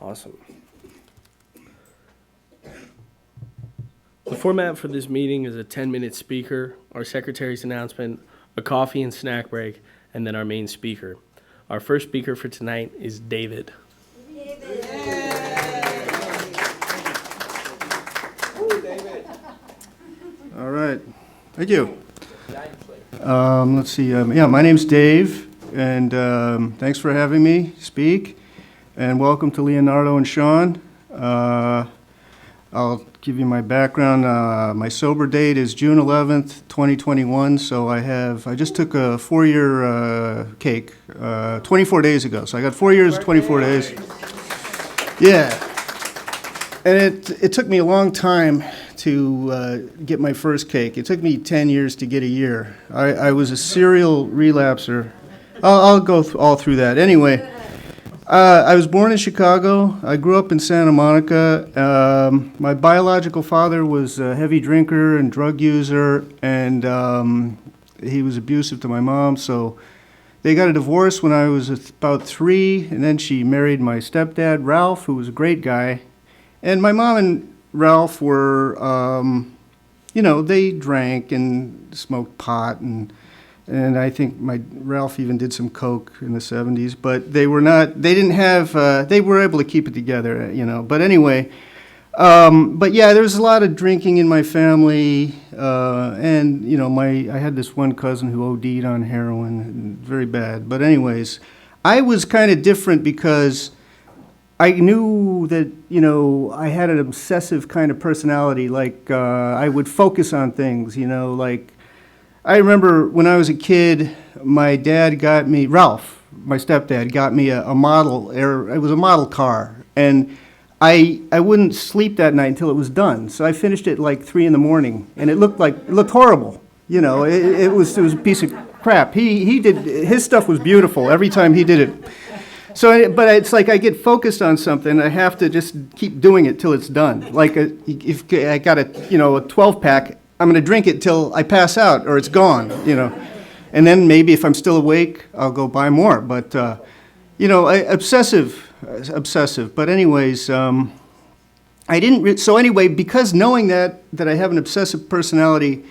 Awesome. The format for this meeting is a 10-minute speaker, our secretary's announcement, a coffee and snack break, and then our main speaker. Our first speaker for tonight is David. All right. Thank you. Let's see. My name's Dave, and thanks for having me speak. And welcome to Leonardo and Sean. I'll give you my background. My sober date is June 11th, 2021. So I just took a 4-year cake 24 days ago. So I got 4 years, 24 days. Yeah. And it took me a long time to get my first cake. It took me 10 years to get a year. I was a serial relapser. I'll go all through that. Anyway, I was born in Chicago. I grew up in Santa Monica. My biological father was a heavy drinker and drug user, and he was abusive to my mom. So they got a divorce when I was about 3, and then she married my stepdad, Ralph, who was a great guy. And my mom and Ralph were, they drank and smoked pot, and I think Ralph even did some coke in the 70s, but they were able to keep it together, But anyway, there was a lot of drinking in my family, and, I had this one cousin who OD'd on heroin, very bad. But anyways, I was kind of different because I knew that, I had an obsessive kind of personality, like I would focus on things, like I remember when I was a kid, my dad got me, Ralph, my stepdad, got me a model, it was a model car, and I wouldn't sleep that night until it was done, so I finished it like 3 in the morning, and it looked horrible, it was a piece of crap. His stuff was beautiful every time he did it. So, but it's like I get focused on something, I have to just keep doing it till it's done. Like if I got a 12-pack, I'm going to drink it till I pass out or it's gone, And then maybe if I'm still awake, I'll go buy more. But, obsessive. But anyways, so anyway, because knowing that I have an obsessive personality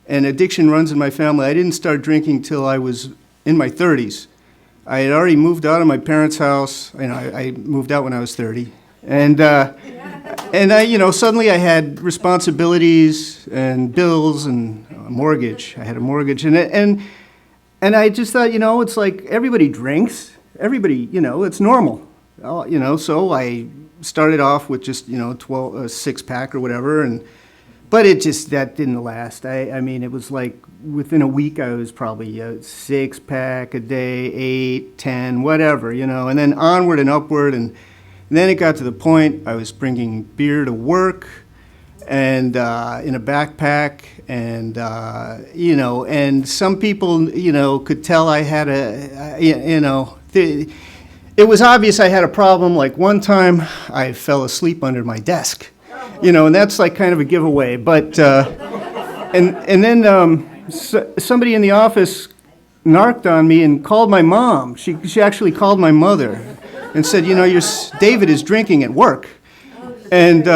and addiction runs in my family, I didn't start drinking till I was in my 30s. I had already moved out of my parents' house. I moved out when I was 30. And suddenly I had responsibilities and bills and a mortgage. I had a mortgage. And I just thought, it's like everybody drinks. Everybody, it's normal. So I started off with just, 12, a 6-pack or whatever. But that didn't last. It was like within a week I was probably a 6-pack a day, 8, 10, whatever, and then onward and upward. And then it got to the point I was bringing beer to work and in a backpack. And, and some people, could tell I had it was obvious I had a problem. Like one time I fell asleep under my desk. And that's like kind of a giveaway. But and then somebody in the office narked on me and called my mom. She actually called my mother and said, David is drinking at work. And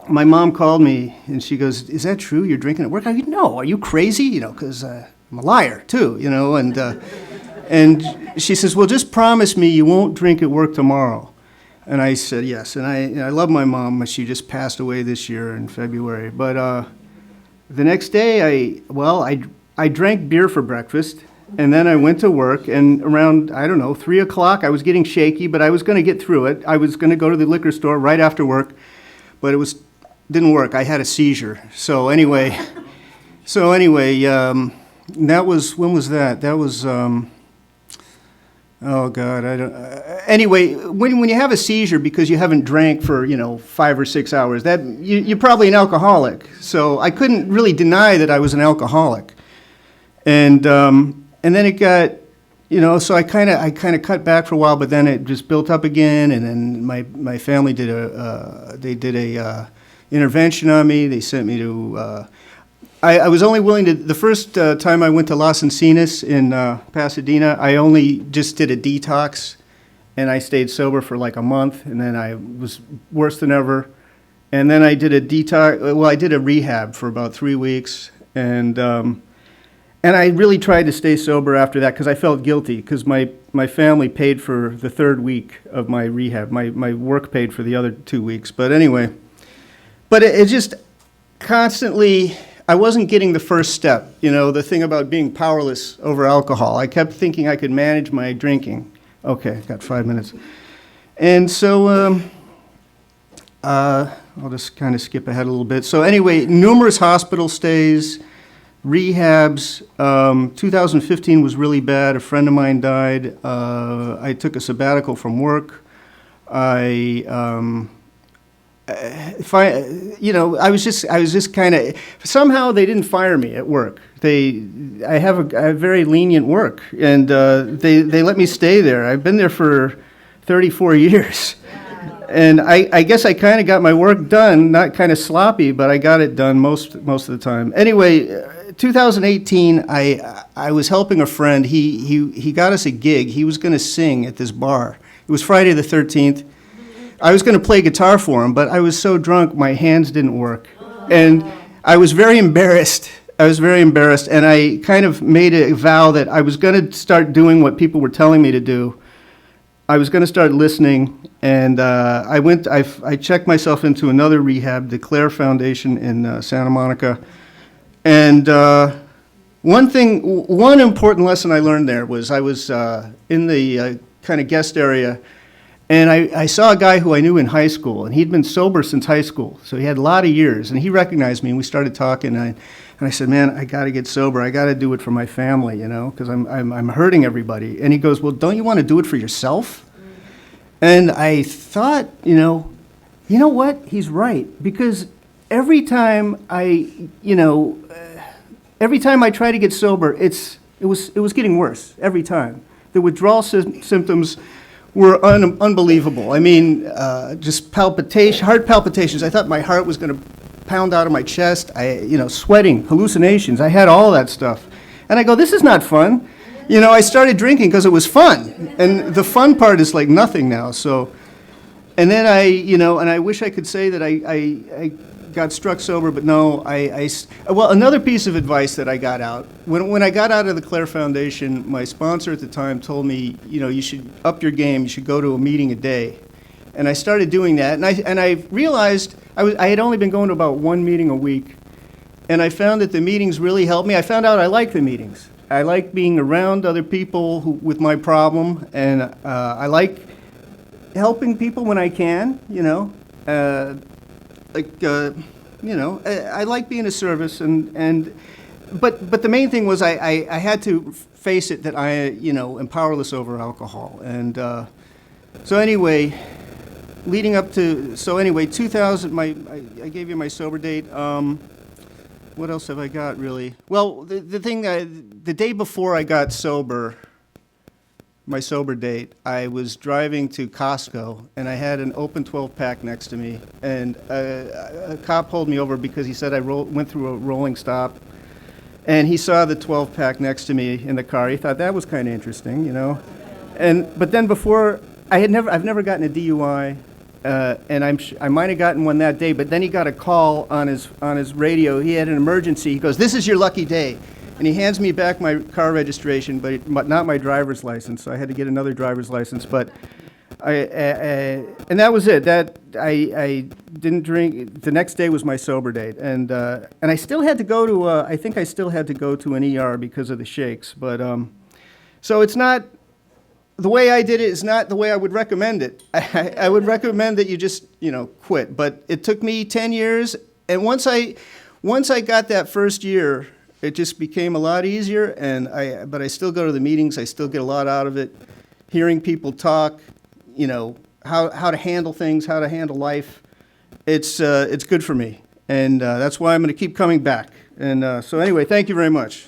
my mom called me and she goes, "Is that true? You're drinking at work?" I go, "No, are you crazy? Because I'm a liar too, And she says, "Well, just promise me you won't drink at work tomorrow." And I said yes, and I love my mom. She just passed away this year in February. But the next day, I drank beer for breakfast, and then I went to work. And around 3 o'clock, I was getting shaky, but I was going to get through it. I was going to go to the liquor store right after work, but didn't work. I had a seizure. So anyway, that was when was that? That was. Oh God, I don't. Anyway, when you have a seizure because you haven't drank for 5 or 6 hours, that you're probably an alcoholic. So I couldn't really deny that I was an alcoholic, and then it got, so I kind of cut back for a while, but then it just built up again, and then my family did a intervention on me. They sent me to. I was only willing to, the first time I went to Las Encinas in Pasadena, I only just did a detox and I stayed sober for like a month, and then I was worse than ever. And then I did a detox. Well, I did a rehab for about 3 weeks, and I really tried to stay sober after that because I felt guilty because my family paid for the 3rd week of my rehab. My work paid for the other 2 weeks. But anyway, but it just constantly, I wasn't getting the first step, you know, the thing about being powerless over alcohol. I kept thinking I could manage my drinking. Okay, got 5 minutes. And so I'll just kind of skip ahead a little bit. So anyway, numerous hospital stays, rehabs. 2015 was really bad. A friend of mine died. I took a sabbatical from work. I was just kind of, somehow they didn't fire me at work. I have very lenient work, and they let me stay there. I've been there for 34 years. And I guess I kind of got my work done, not kind of sloppy, but I got it done most of the time. Anyway, 2018, I was helping a friend. He got us a gig. He was going to sing at this bar. It was Friday the 13th. I was going to play guitar for him, but I was so drunk, my hands didn't work. And I was very embarrassed. And I kind of made a vow that I was going to start doing what people were telling me to do. I was going to start listening, and I checked myself into another rehab, the Claire Foundation in Santa Monica. And one important lesson I learned there was I was in the kind of guest area, and I saw a guy who I knew in high school, and he'd been sober since high school, so he had a lot of years, and he recognized me, and we started talking, and I said, man, I got to get sober. I got to do it for my family, you know, because I'm hurting everybody. And he goes, well, don't you want to do it for yourself? And I thought, you know what? He's right, because every time I try to get sober, it was getting worse every time. The withdrawal symptoms were unbelievable. I mean, just heart palpitations. I thought my heart was going to pound out of my chest. Sweating, hallucinations. I had all that stuff. And I go, this is not fun. You know, I started drinking because it was fun. And the fun part is like nothing now. So, and then I wish I could say that I got struck sober, but no, well, another piece of advice that I got out, when I got out of the Claire Foundation, my sponsor at the time told me, you should up your game, you should go to a meeting a day. And I started doing that, and I realized I had only been going to about one meeting a week, and I found that the meetings really helped me. I found out I like the meetings. I like being around other people with my problem, and I like helping people when I can, I like being of service, but the main thing was I had to face it that I am powerless over alcohol, and so anyway, leading up to 2000, I gave you my sober date. What else have I got really? Well, the day before I got sober, my sober date, I was driving to Costco, and I had an open 12-pack next to me, and a cop pulled me over because he said I went through a rolling stop, and he saw the 12-pack next to me in the car. He thought that was kind of interesting, but then before, I've never gotten a DUI, and I might have gotten one that day, but then he got a call on his radio. He had an emergency. He goes, "This is your lucky day." And he hands me back my car registration, but not my driver's license. So I had to get another driver's license. But and that was it. I didn't drink. The next day was my sober date, and I still had to go to. I think I still had to go to an ER because of the shakes. But so it's not. The way I did it is not the way I would recommend it. I would recommend that you just quit. But it took me 10 years, and once I got that first year, it just became a lot easier, but I still go to the meetings. I still get a lot out of it, hearing people talk, how to handle things, how to handle life. It's good for me, and that's why I'm going to keep coming back. And so anyway, thank you very much.